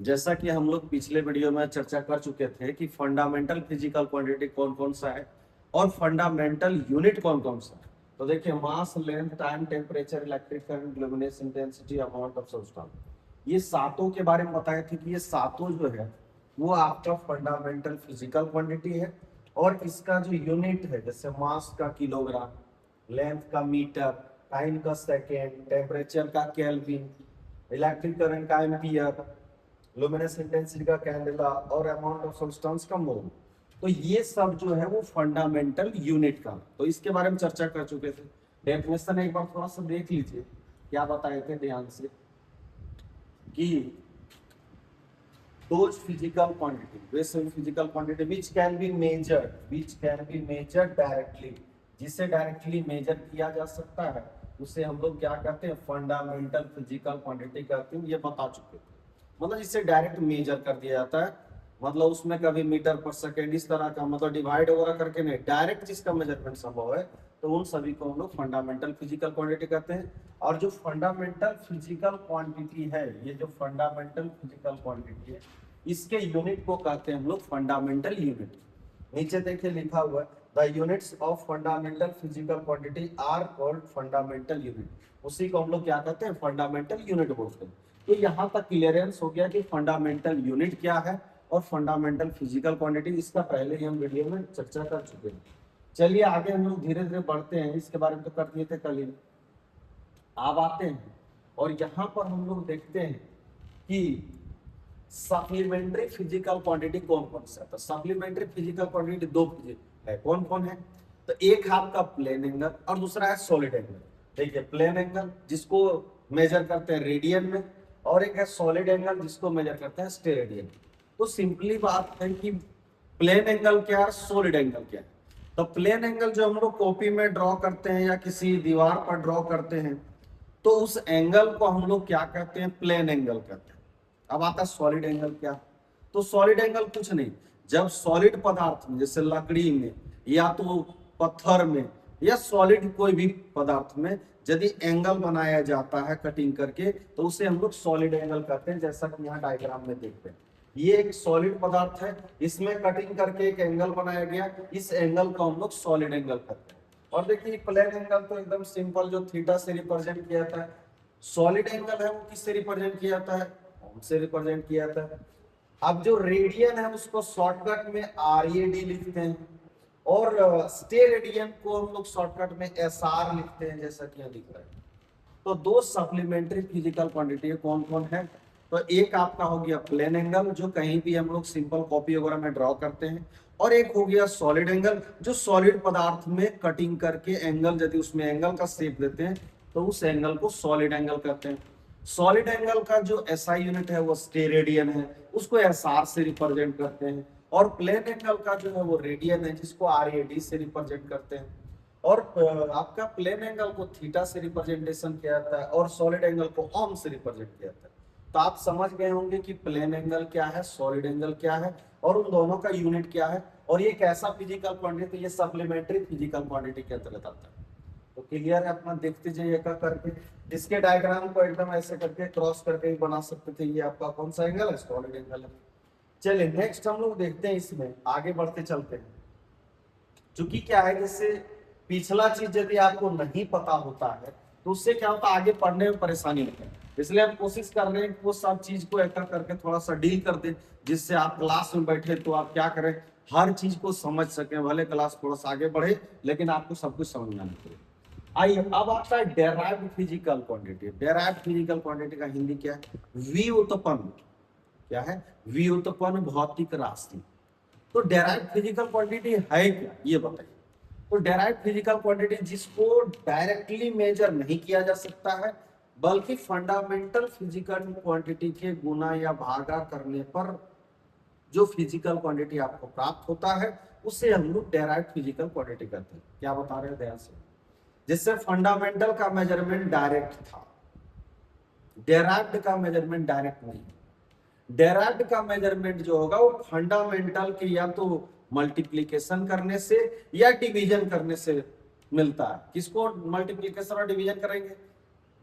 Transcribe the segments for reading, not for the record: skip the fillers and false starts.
जैसा कि हम लोग पिछले वीडियो में चर्चा कर चुके थे कि फंडामेंटल फिजिकल क्वांटिटी कौन कौन सा है और फंडामेंटल यूनिट कौन कौन सा है। तो देखिए, mass, length, time, temperature, electric current, luminous intensity, amount of substance, ये सातों के बारे में बताए थे कि ये सातों जो है वो आपका फंडामेंटल फिजिकल क्वांटिटी है। और इसका जो यूनिट है, जैसे मास का किलोग्राम, लेंथ का मीटर, टाइम का सेकेंड, टेम्परेचर का केल्विन, इलेक्ट्रिक करंट का एम्पियर, लुमिनस इंटेंसिटी का कैंडेला और अमाउंट ऑफ सब्सटेंस का मोल। तो ये सब जो है वो फंडामेंटल यूनिट का, तो इसके बारे में चर्चा कर चुके थे। डेफिनेशन एक बार थोड़ा सा देख लीजिए, क्या बताए थे ध्यान से कि those physical quantity, वैसे physical quantity which can be measured directly, जिसे डायरेक्टली मेजर किया जा सकता है उसे हम लोग क्या कहते हैं, फंडामेंटल फिजिकल क्वांटिटी कहते हैं। ये बता चुके थे, मतलब जिससे डायरेक्ट मेजर कर दिया जाता है, मतलब उसमें कभी मीटर पर सेकेंड इस तरह का मतलब डिवाइड वगैरह करके नहीं, डायरेक्ट जिसका मेजरमेंट संभव है, तो उन सभी को हम लोग फंडामेंटल फिजिकल क्वांटिटी कहते हैं। और जो फंडामेंटल फिजिकल क्वांटिटी है, ये जो फंडामेंटल फिजिकल क्वांटिटी है, इसके यूनिट को कहते हैं हम लोग फंडामेंटल यूनिट। नीचे देखिए लिखा हुआ है, the units of fundamental physical quantity are called fundamental unit. उसी को हम लोग क्या कहते हैं, फंडामेंटल यूनिट बोलते हैं। तो यहाँ तक क्लियरेंस हो गया कि फंडामेंटल यूनिट क्या है और फंडामेंटल फिजिकल क्वांटिटी, इसका पहले ही हम वीडियो में चर्चा कर चुके हैं। चलिए आगे हम लोग धीरे धीरे बढ़ते हैं, इसके बारे में तो कर दिए थे कल ही। अब आते हैं और यहाँ पर हम लोग देखते हैं कि सप्लीमेंट्री फिजिकल क्वांटिटी कौन कौन सा है। तो सप्लीमेंट्री फिजिकल क्वांटिटी दो है, कौन कौन है, तो एक है आपका प्लेन एंगल और दूसरा है सॉलिड एंगल। देखिए, प्लेन एंगल जिसको मेजर करते हैं रेडियन में, और एक है सॉलिड एंगल जिसको मेजर करते हैं स्टेरेडियन। तो सिंपली बात है कि प्लेन एंगल क्या है, सॉलिड एंगल क्या है। तो प्लेन एंगल जो हम लोग कॉपी में ड्रॉ करते हैं या किसी दीवार पर ड्रॉ करते हैं, तो उस एंगल को हम लोग क्या कहते हैं, प्लेन एंगल कहते हैं। अब आता है सॉलिड एंगल क्या। तो सॉलिड एंगल कुछ नहीं, जब सॉलिड पदार्थ में, जैसे लकड़ी में या तो पत्थर में या सॉलिड कोई भी पदार्थ में यदि एंगल बनाया जाता है कटिंग करके, तो उसे हम लोग सॉलिड एंगल कहते हैं। जैसा कि यहाँ डायग्राम में देखते हैं, ये एक सॉलिड पदार्थ है, इसमें कटिंग करके एक एंगल बनाया गया, इस एंगल को हम लोग सॉलिड एंगल कहते हैं। और देखिए, प्लेन एंगल तो एकदम सिंपल, जो थीटा से रिप्रेजेंट किया जाता है। सॉलिड एंगल है वो किससे रिप्रेजेंट किया जाता है, से रिप्रेजेंट किया जाता है। अब जो रेडियन है उसको शॉर्टकट में RAD लिखते हैं, और स्टेरेडियन को हम लोग शॉर्टकट में SR लिखते हैं, जैसा कि यहाँ दिख रहा है। तो दो सप्लीमेंट्री फिजिकल क्वांटिटी कौन कौन है, तो एक आपका हो गया प्लेन एंगल, जो कहीं भी हम लोग सिंपल कॉपी वगैरह में ड्रॉ करते हैं, और एक हो गया सॉलिड एंगल, जो सॉलिड पदार्थ में कटिंग करके एंगल, यदि उसमें एंगल का शेप देते हैं तो उस एंगल को सॉलिड एंगल कहते हैं। सॉलिड एंगल का जो SI यूनिट है वो स्टेरेडियन है, उसको SR से रिप्रेजेंट करते हैं। और प्लेन एंगल का जो है वो रेडियन है, जिसको RAD से रिप्रेजेंट करते हैं। और आपका प्लेन एंगल को थीटा से रिप्रेजेंटेशन किया जाता है और सॉलिड एंगल को ओम से रिप्रेजेंट किया जाता है। तो आप समझ गए होंगे कि प्लेन एंगल क्या है, सॉलिड एंगल क्या है, और उन दोनों का यूनिट क्या है, और ये कैसा फिजिकल क्वांटिटी, ये सप्लीमेंट्री फिजिकल क्वांटिटी के अंतर्गत आता है। तो क्लियर है, अपना देखते जाइए एक करके। इसके डायग्राम को एकदम ऐसे करके क्रॉस करके भी बना सकते थे। ये आपका कौन सा एंगल है, सॉलिड एंगल है। चलिए नेक्स्ट हम लोग देखते हैं, इसमें आगे बढ़ते चलते हैं। चूंकि क्या है, जैसे पिछला चीज यदि आपको नहीं पता होता है तो उससे क्या होता है, आगे पढ़ने में परेशानी होती है। इसलिए हम कोशिश कर रहे हैं कि वो सब चीज को एक करके थोड़ा सा डील कर दे, जिससे आप क्लास में बैठे तो आप क्या करें, हर चीज को समझ सके। भले क्लास थोड़ा सा आगे बढ़े, लेकिन आपको सब कुछ समझ में आना चाहिए। आइए, अब आता है derived physical quantity. Derived physical quantity का हिंदी क्या है, व्युत्पन्न। क्या है, व्युत्पन्न भौतिक राशि। तो डेराइव्ड फिजिकल क्वांटिटी है क्या, ये बताइए। तो डेराइव्ड फिजिकल क्वांटिटी जिसको डायरेक्टली मेजर नहीं किया जा सकता है, बल्कि फंडामेंटल फिजिकल क्वांटिटी के गुना या भागा करने पर जो फिजिकल क्वांटिटी आपको प्राप्त होता है, उसे हम लोग डेराइव्ड फिजिकल क्वांटिटी कहते हैं। क्या बता रहे हैं ध्यान से, जिससे फंडामेंटल का मेजरमेंट डायरेक्ट था, डेराइव्ड का मेजरमेंट डायरेक्ट नहीं। डेराइव्ड का मेजरमेंट जो होगा वो फंडामेंटल के या तो मल्टीप्लीकेशन करने से या डिवीजन करने से मिलता है। किसको मल्टीप्लीकेशन और डिवीजन करेंगे,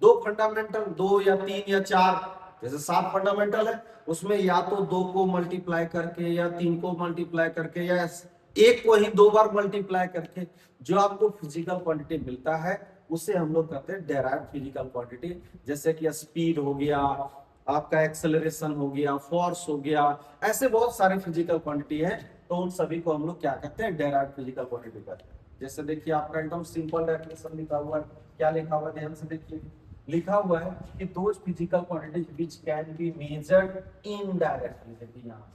दो फंडामेंटल, दो या तीन या चार जैसे 7 फंडामेंटल है, उसमें या तो 2 को मल्टीप्लाई करके या 3 को मल्टीप्लाई करके या एक को ही 2 बार मल्टीप्लाई करके जो आपको फिजिकल क्वांटिटी मिलता है उसे हम लोग कहते हैं डेराइव्ड फिजिकल क्वांटिटी। जैसे कि स्पीड हो गया, आपका एक्सेलरेशन हो गया, फोर्स हो गया, ऐसे बहुत सारे फिजिकल क्वांटिटी है, तो उन सभी को हम लोग क्या कहते हैं, डेराइव्ड फिजिकल क्वांटिटी कहते हैं। जैसे देखिए आपका एकदम सिंपल डेफिनेशन लिखा हुआ है, क्या लिखा हुआ है ध्यान से देखिए, लिखा हुआ है कि those physical quantities which can be measured indirectly. देखिए यहाँ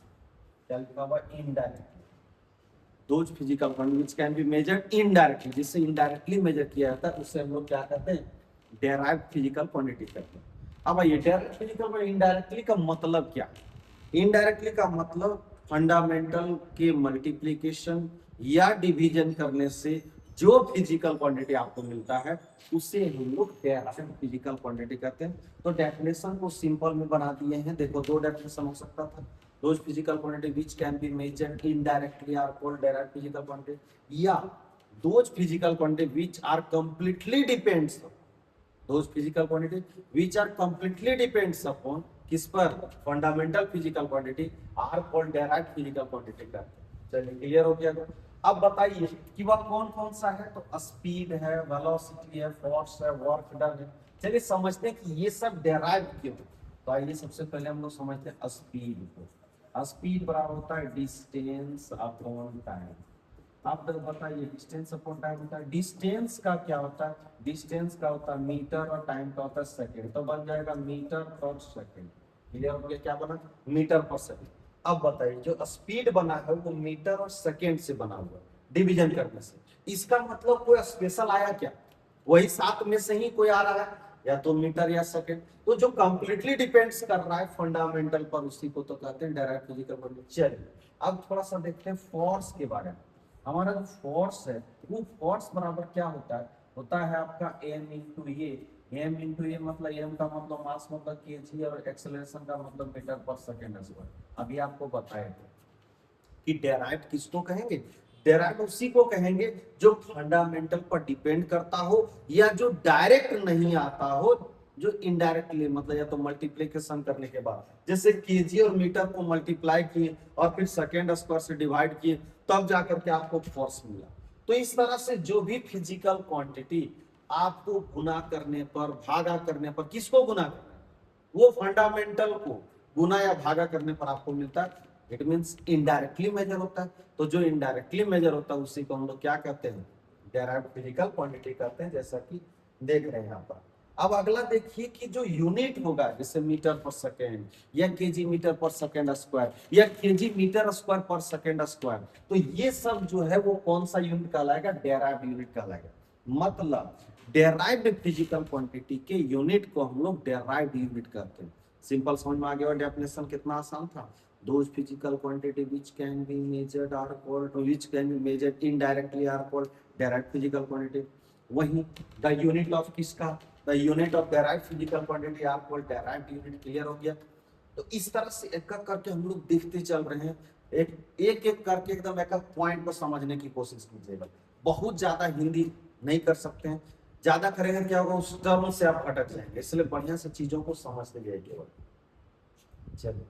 क्या लिखा हुआ है, indirectly. Those physical quantities which can be measured indirectly, जिससे इनडायरेक्टली मेजर किया जाता है उसे हम लोग क्या कहते हैं, डेराइव्ड फिजिकल क्वांटिटी कहते हैं। अब ये डायरेक्ट फिजिकल और इनडायरेक्टली का मतलब क्या है? इनडायरेक्टली का मतलब फंडामेंटल के मल्टीप्लिकेशन या डिवीजन करने से जो फिजिकल क्वांटिटी आपको मिलता है उसे हम लोग डायरेक्ट फिजिकल क्वांटिटी कहते हैं। तो डेफिनेशन को सिंपल में बना दिए हैं। देखो दो डेफिनेशन हो सकता था, those physical quantity which can be measured indirectly are called direct physical quantity, या those physical quantity which are completely depends, those physical quantity which are completely depends upon किस पर, fundamental physical quantity are called direct physical quantity का। चलिए clear हो गया। अब बताइए कि वह कौन कौन सा है, तो स्पीड है, वेलोसिटी है, फोर्स है, वर्क डन है। चलिए समझते हैं कि ये सब डेराइव क्यों। तो आइए सबसे पहले हम लोग समझते हैं स्पीड को। स्पीड बराबर होता है डिस्टेंस अपॉन टाइम। आप बताइए डिस्टेंस अपॉन टाइम होता है, डिस्टेंस का क्या होता है, डिस्टेंस का होता है मीटर और टाइम का होता है सेकंड, तो बन जाएगा मीटर पर सेकंड। क्लियर हो गया, क्या बना, मीटर पर सेकंड। अब बताइए जो स्पीड बना है वो मीटर और सेकंड से बना हुआ है डिवीजन करने से। इसका मतलब कोई स्पेशल आया क्या, वही 7 में से ही कोई आ रहा है, या तो मीटर या सेकंड। तो जो कंप्लीटली डिपेंड्स कर रहा है फंडामेंटल पर उसी को तो कहते हैं डायरेक्ट फिजिकल क्वांटिटी। चलिए अब थोड़ा सा देखते हैं फोर्स के बारे में। हमारा जो फोर्स है वो फोर्स बराबर क्या होता है आपका m इंटू ए। m इंटू ए मतलब m का मतलब मास मतलब kg और एक्सेलरेशन का मतलब मीटर पर सेकंड स्क्वायर। अभी आपको बताए थे कि डेराइव्ड किसको कहेंगे, डेराइव्ड उसी को कहेंगे जो फंडामेंटल पर डिपेंड करता हो या जो डायरेक्ट नहीं आता हो, जो इनडायरेक्टली मतलब या तो मल्टीप्लिकेशन करने के बाद, जैसे केजी और मीटर को मल्टीप्लाई किए और फिर सेकेंड स्क्वायर से डिवाइड किए तब जाकर के आपको फोर्स मिला। तो इस तरह से जो भी फिजिकल क्वांटिटी आपको गुना करने पर, भागा करने पर, किसको गुना करना है, वो फंडामेंटल को गुना या भागा करने पर आपको मिलता है, इट मींस इनडायरेक्टली मेजर होता है। तो जो इनडायरेक्टली मेजर होता है उसी को हम लोग क्या कहते हैं, डेराइव्ड फिजिकल क्वांटिटी कहते हैं, जैसा कि देख रहे हैं यहाँ पर। अब अगला देखिए कि जो यूनिट होगा जैसे मीटर पर सेकेंड या केजी मीटर पर सेकेंड स्क्वायर या केजी मीटर स्क्वायर पर सेकेंड स्क्वायर, तो ये सब जो है वो कौन सा यूनिट कहलाएगा, डेराइव्ड यूनिट कहलाएगा। मतलब डेराइव्ड फिजिकल क्वांटिटी के यूनिट को हम लोग डेराइव्ड यूनिट कहते हैं। सिंपल समझ में आ गया, डेफिनेशन कितना आसान था। Those physical quantity which can be measured are called, which can be measured indirectly are called direct physical quantity। वही द यूनिट ऑफ किसका, the unit of derived physical quantity are called derived unit. Clear हो गया। तो इस तरह से एक एक करके हम लोग देखते चल रहे हैं, एक करके एकदम एक पॉइंट को समझने की कोशिश कीजिएगा। बहुत ज्यादा हिंदी नहीं कर सकते हैं, ज्यादा करेंगे क्या होगा, उस टर्म से आप भटक जाएंगे, इसलिए बढ़िया से चीजों को समझते जाइए केवल। चलिए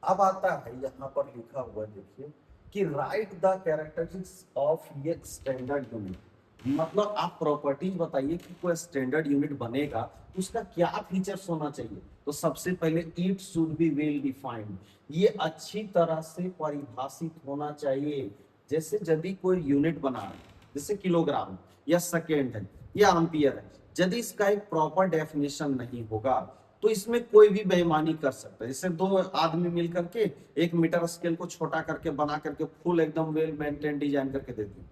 अब आता है यहाँ पर लिखा हुआ देखिए कि राइट द कैरेक्टरिस्टिक्स ऑफ ये स्टैंडर्ड यूनिट। मतलब आप प्रॉपर्टीज बताइए कि कोई स्टैंडर्ड यूनिट बनेगा उसका क्या फीचर्स होना चाहिए। तो सबसे पहले it should be well defined, ये अच्छी तरह से परिभाषित होना चाहिए। जैसे यदि कोई यूनिट बना है जैसे किलोग्राम या सेकेंड है या एम्पियर है, यदि इसका एक प्रॉपर डेफिनेशन नहीं होगा तो इसमें कोई भी बेईमानी कर सकता है। जैसे 2 आदमी मिल करके 1 मीटर स्केल को छोटा करके बना करके फुल एकदम वेल मेंटेन डिजाइन करके देते हैं,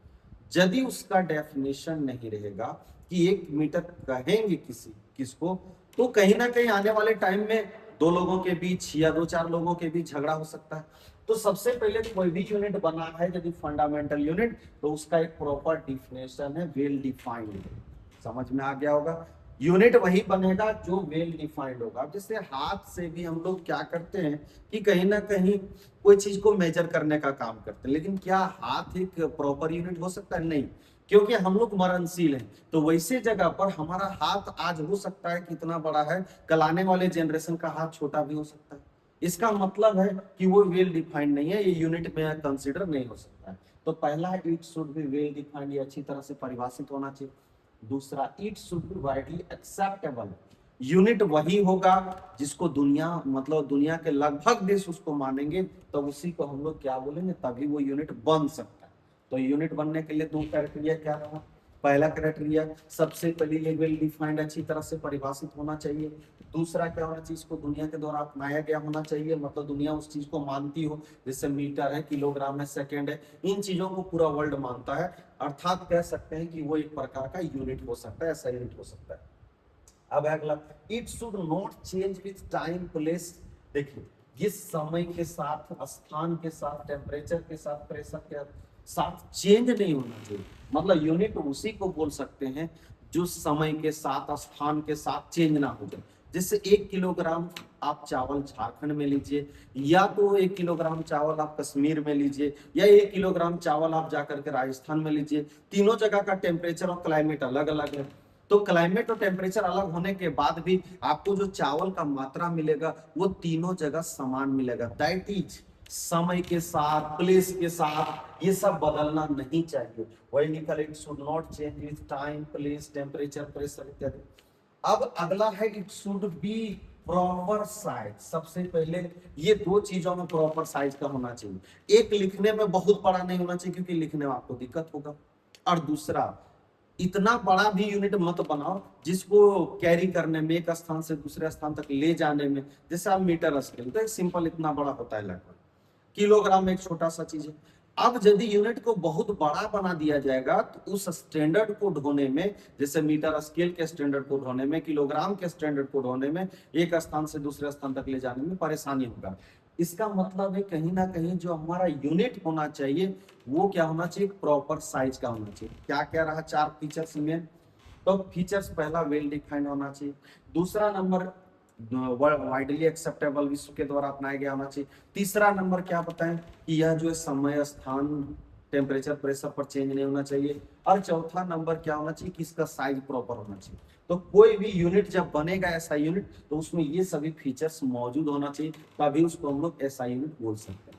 यदि उसका डेफिनेशन नहीं रहेगा कि 1 मीटर कहेंगे किसको, तो कहीं ना कहीं आने वाले टाइम में 2 लोगों के बीच या 2-4 लोगों के बीच झगड़ा हो सकता है। तो सबसे पहले कोई भी यूनिट बना है यदि फंडामेंटल यूनिट, तो उसका एक प्रॉपर डिफिनेशन है, वेल डिफाइंड। समझ में आ गया होगा। यूनिट वही बनेगा जो वेल डिफाइंड होगा। जैसे हाथ से भी हम लोग क्या करते हैं कि कहीं ना कहीं कोई चीज को मेजर करने का काम करते हैं, लेकिन क्या हाथ एक प्रॉपर यूनिट हो सकता है, नहीं। क्योंकि हम लोग मरणशील हैं। तो वैसे जगह पर हमारा हाथ आज हो सकता है कितना बड़ा है, कल आने वाले जनरेशन का हाथ छोटा भी हो सकता है। इसका मतलब है कि वो वेल डिफाइंड नहीं है, ये यूनिट में कंसीडर नहीं हो सकता है। तो पहला it should be well defined, ये अच्छी तरह से परिभाषित होना चाहिए। दूसरा it should be widely acceptable, unit वही होगा जिसको दुनिया मतलब दुनिया के लगभग देश उसको मानेंगे, तो उसी को हम लोग क्या बोलेंगे, तभी वो यूनिट बन सकता है। तो यूनिट बनने के लिए दो क्राइटेरिया क्या रहा, पहला क्राइटेरिया सबसे पहले ये वेल डिफाइंड अच्छी तरह से परिभाषित होना चाहिए। दूसरा क्या होना चाहिए, इसको दुनिया के द्वारा अपनाया गया होना चाहिए, मतलब दुनिया उस चीज को मानती हो, जैसे मीटर है, किलोग्राम है, सेकेंड है, इन चीजों को पूरा वर्ल्ड मानता है। अर्थात कह सकते हैं कि वो एक प्रकार का यूनिट हो सकता है, ऐसा यूनिट हो सकता है। अब अगला, it should not change with time place. देखिए ये समय के साथ, स्थान के साथ, टेम्परेचर के साथ, प्रेशर के साथ चेंज नहीं होना चाहिए। मतलब यूनिट उसी को बोल सकते हैं जो समय के साथ, स्थान के साथ चेंज ना हो जाए। जैसे 1 किलोग्राम आप चावल झारखंड में लीजिए, या तो 1 किलोग्राम चावल आप कश्मीर में लीजिए, या 1 किलोग्राम चावल आप जाकर के राजस्थान में लीजिए, तीनों जगह का टेम्परेचर और क्लाइमेट अलग अलग है। तो क्लाइमेट और टेम्परेचर अलग होने के बाद भी आपको जो चावल का मात्रा मिलेगा वो तीनों जगह समान मिलेगा। दैट इज समय के साथ, प्लेस के साथ ये सब बदलना नहीं चाहिए। वही लिखा, it should not change with time, place, temperature, pressure इत्यादि। अब अगला है it should be proper size. सबसे पहले ये दो चीजों में प्रॉपर साइज का होना चाहिए। एक, लिखने में बहुत बड़ा नहीं होना चाहिए क्योंकि लिखने में आपको दिक्कत होगा, और दूसरा इतना बड़ा भी यूनिट मत बनाओ जिसको कैरी करने में, एक स्थान से दूसरे स्थान तक ले जाने में, जैसे आप मीटर स्केल, तो एक सिंपल इतना बड़ा होता है लगभग, किलोग्राम एक छोटा सा चीज है। अब यदि यूनिट को बहुत बड़ा बना दिया जाएगा तो उस स्टैंडर्ड को ढोने में, जैसे मीटर स्केल के स्टैंडर्ड को ढोने में, किलोग्राम के स्टैंडर्ड को ढोने में, एक स्थान से दूसरे स्थान तक ले जाने में परेशानी होगा। इसका मतलब है कहीं ना कहीं जो हमारा यूनिट होना चाहिए वो क्या होना चाहिए, प्रॉपर साइज का होना चाहिए। क्या क्या रहा 4 फीचर्स में, तो फीचर्स पहला वेल डिफाइंड होना चाहिए, दूसरा नंबर वाइडली एक्सेप्टेबल, विश्व के द्वारा अपनाया गया होना चाहिए, तीसरा नंबर क्या बताएं कि यह जो है समय, स्थान, टेम्परेचर, प्रेशर पर चेंज नहीं होना चाहिए, और चौथा नंबर क्या होना चाहिए कि इसका साइज प्रॉपर होना चाहिए। तो कोई भी यूनिट जब बनेगा ऐसा यूनिट, तो उसमें ये सभी फीचर्स मौजूद होना चाहिए, तभी उसको हम लोग ऐसा यूनिट बोल सकते हैं।